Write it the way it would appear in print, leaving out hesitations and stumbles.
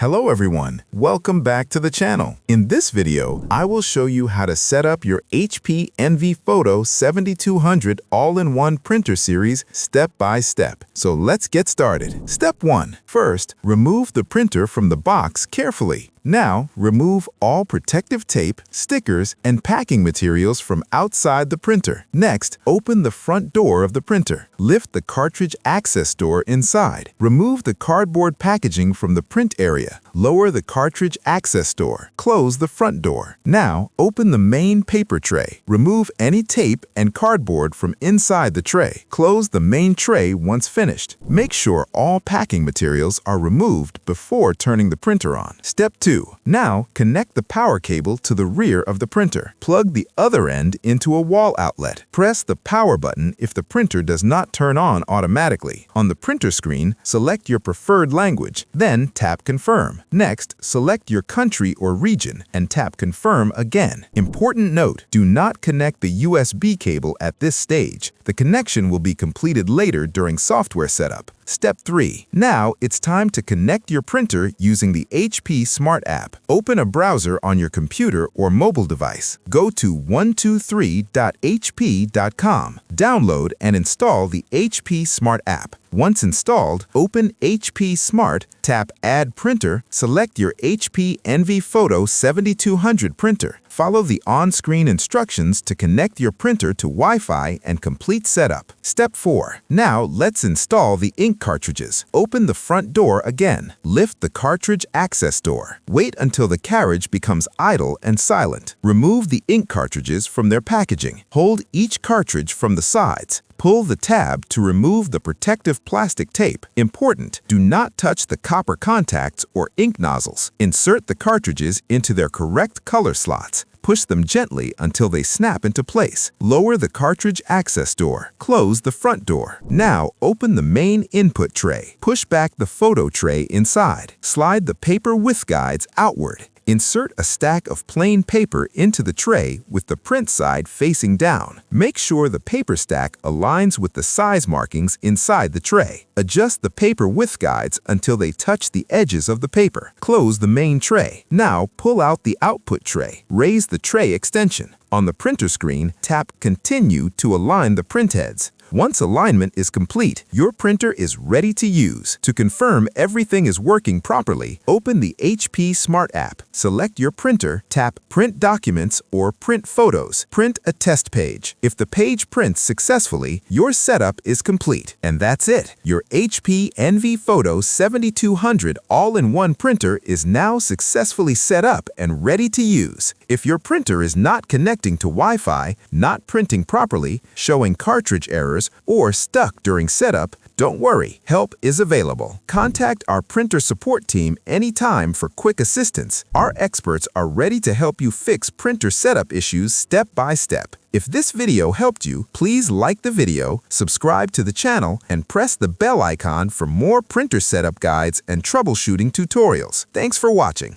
Hello everyone, welcome back to the channel. In this video, I will show you how to set up your HP Envy Photo 7200 all-in-one printer series step by step. So let's get started. Step 1. First, remove the printer from the box carefully. Now, remove all protective tape, stickers, and packing materials from outside the printer. Next, open the front door of the printer. Lift the cartridge access door inside. Remove the cardboard packaging from the print area. Lower the cartridge access door. Close the front door. Now, open the main paper tray. Remove any tape and cardboard from inside the tray. Close the main tray once finished. Make sure all packing materials are removed before turning the printer on. Step 2. Now, connect the power cable to the rear of the printer. Plug the other end into a wall outlet. Press the power button if the printer does not turn on automatically. On the printer screen, select your preferred language, then tap Confirm. Next, select your country or region and tap Confirm again. Important note, do not connect the USB cable at this stage. The connection will be completed later during software setup. Step 3. Now, it's time to connect your printer using the HP Smart app. Open a browser on your computer or mobile device. Go to 123.hp.com. Download and install the HP Smart app. Once installed, open HP Smart, tap Add Printer, select your HP Envy Photo 7200 printer. Follow the on-screen instructions to connect your printer to Wi-Fi and complete setup. Step 4. Now, let's install the ink cartridges. Open the front door again. Lift the cartridge access door. Wait until the carriage becomes idle and silent. Remove the ink cartridges from their packaging. Hold each cartridge from the sides. Pull the tab to remove the protective plastic tape. Important, do not touch the copper contacts or ink nozzles. Insert the cartridges into their correct color slots. Push them gently until they snap into place. Lower the cartridge access door. Close the front door. Now, open the main input tray. Push back the photo tray inside. Slide the paper width guides outward. Insert a stack of plain paper into the tray with the print side facing down. Make sure the paper stack aligns with the size markings inside the tray. Adjust the paper width guides until they touch the edges of the paper. Close the main tray. Now pull out the output tray. Raise the tray extension. On the printer screen, tap Continue to align the printheads. Once alignment is complete, your printer is ready to use. To confirm everything is working properly, open the HP Smart app. Select your printer, tap Print Documents or Print Photos. Print a test page. If the page prints successfully, your setup is complete. And that's it. Your HP Envy Photo 7200 all-in-one printer is now successfully set up and ready to use. If your printer is not connecting to Wi-Fi, not printing properly, showing cartridge errors, or stuck during setup, don't worry, help is available. Contact our printer support team anytime for quick assistance. Our experts are ready to help you fix printer setup issues step by step. If this video helped you, please like the video, subscribe to the channel, and press the bell icon for more printer setup guides and troubleshooting tutorials. Thanks for watching.